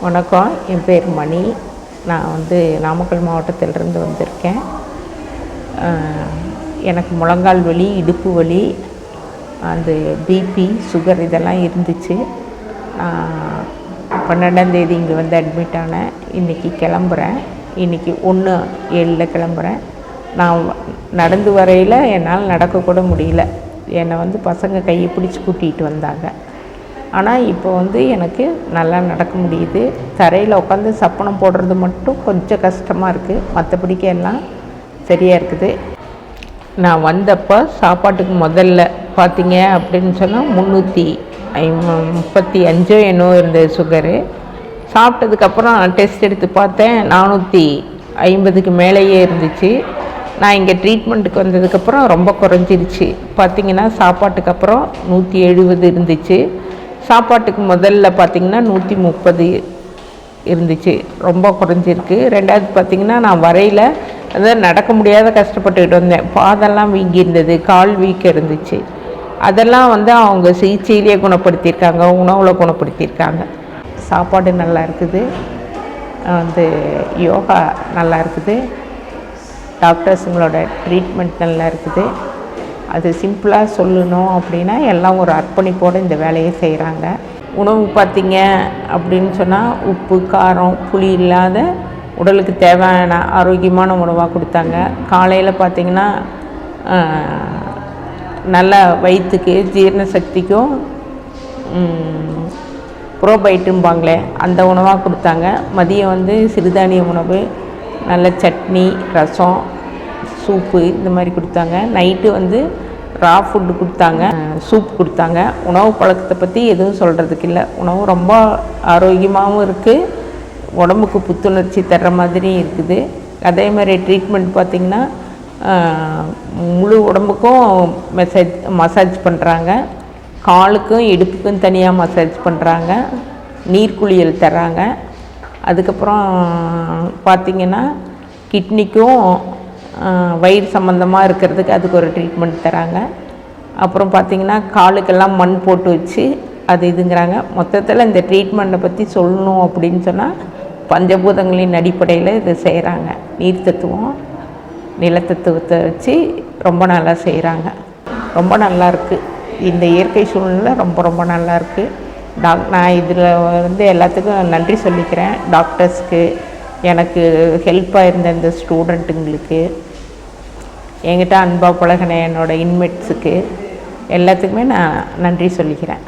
வணக்கம். என் பேர் மணி. நான் நாமக்கல் மாவட்டத்திலிருந்து வந்திருக்கேன். எனக்கு முழங்கால் வலி, இடுப்பு வலி, பிபி, சுகர் இதெல்லாம் இருந்துச்சு. நான் 12ஆம் தேதி இங்கே அட்மிட் ஆனேன். இன்றைக்கி கிளம்புறேன். இன்றைக்கி 1/7 கிளம்புறேன். நான் நடந்து வரையில் என்னால் நடக்கக்கூட முடியல. என்னை பசங்க கையை பிடிச்சி கூட்டிகிட்டு வந்தாங்க. ஆனால் இப்போ எனக்கு நல்லா நடக்க முடியுது. தரையில் உட்காந்து சப்பனம் போடுறது மட்டும் கொஞ்சம் கஷ்டமாக இருக்குது. மற்றபடிக்கு எல்லாம் சரியாக இருக்குது. நான் வந்தப்போ சாப்பாட்டுக்கு முதல்ல பார்த்தீங்க அப்படின்னு சொன்னால் 335 என்னவோ இருந்தது சுகரு. சாப்பிட்டதுக்கப்புறம் டெஸ்ட் எடுத்து பார்த்தேன், 450க்கு மேலேயே இருந்துச்சு. நான் இங்கே ட்ரீட்மெண்ட்டுக்கு வந்ததுக்கப்புறம் ரொம்ப குறைஞ்சிருச்சு. பார்த்திங்கன்னா சாப்பாட்டுக்கு அப்புறம் 170 இருந்துச்சு. சாப்பாட்டுக்கு முதல்ல பார்த்திங்கன்னா 130 இருந்துச்சு. ரொம்ப குறைஞ்சிருக்கு. ரெண்டாவது பார்த்திங்கன்னா நான் வரையில் நடக்க முடியாத கஷ்டப்பட்டுக்கிட்டு வந்தேன். பாதெல்லாம் வீங்கி இருந்தது, கால் வீக்கம் இருந்துச்சு. அதெல்லாம் அவங்க சிகிச்சையிலேயே குணப்படுத்தியிருக்காங்க, உணவில் குணப்படுத்தியிருக்காங்க. சாப்பாடு நல்லா இருக்குது, யோகா நல்லா இருக்குது, டாக்டர்ஸுங்களோட ட்ரீட்மெண்ட் நல்லா இருக்குது. அது சிம்பிளாக சொல்லணும் அப்படின்னா எல்லாம் ஒரு அர்ப்பணிப்போடு இந்த வேலையை செய்கிறாங்க. உணவு பார்த்திங்க அப்படின்னு சொன்னால் உப்பு, காரம், புளி இல்லாத உடலுக்கு தேவையான ஆரோக்கியமான உணவாக கொடுத்தாங்க. காலையில் பார்த்திங்கன்னா நல்ல வயிற்றுக்கு ஜீரண சக்திக்கும் ப்ரோபைட்டும்பாங்களே அந்த உணவாக கொடுத்தாங்க. மதியம் சிறுதானிய உணவு, நல்ல சட்னி, ரசம், சூப்பு இந்த மாதிரி கொடுத்தாங்க. நைட்டு ரா ஃபுட்டு கொடுத்தாங்க, சூப் கொடுத்தாங்க. உணவு பழக்கத்தை பற்றி எதுவும் சொல்கிறதுக்கு இல்லை. உணவு ரொம்ப ஆரோக்கியமாகவும் இருக்குது, உடம்புக்கு புத்துணர்ச்சி தர்ற மாதிரியும் இருக்குது. அதே மாதிரி ட்ரீட்மெண்ட் பார்த்திங்கன்னா முழு உடம்புக்கும் மசாஜ் பண்ணுறாங்க. காலுக்கும் இடுப்புக்கும் தனியாக மசாஜ் பண்ணுறாங்க. நீர்க்குளியல் தர்றாங்க. அதுக்கப்புறம் பார்த்திங்கன்னா கிட்னிக்கும் வயிறு சம்மந்தமாக இருக்கிறதுக்கு அதுக்கு ஒரு ட்ரீட்மெண்ட் தராங்க. அப்புறம் பார்த்திங்கன்னா காலுக்கெல்லாம் மண் போட்டு வச்சு அது இதுங்கிறாங்க. மொத்தத்தில் இந்த ட்ரீட்மெண்ட்டை பற்றி சொல்லணும் அப்படின்னு சொன்னால் பஞ்சபூதங்களின் அடிப்படையில் இது செய்கிறாங்க. நீர் தத்துவம், நிலத்தத்துவத்தை வச்சு ரொம்ப நல்லா செய்கிறாங்க. ரொம்ப நல்லாயிருக்கு. இந்த இயற்கை சூழ்நிலை ரொம்ப ரொம்ப நல்லாயிருக்கு. நான் இதில் எல்லாத்துக்கும் நன்றி சொல்லிக்கிறேன். டாக்டர்ஸ்க்கு, எனக்கு ஹெல்ப்பாக இருந்த இந்த ஸ்டூடெண்ட்டுங்களுக்கு, என்கிட்ட அன்பாக பழகின என்னோடய இன்மேட்ஸுக்கு எல்லாத்துக்குமே நான் நன்றி சொல்லிக்கிறேன்.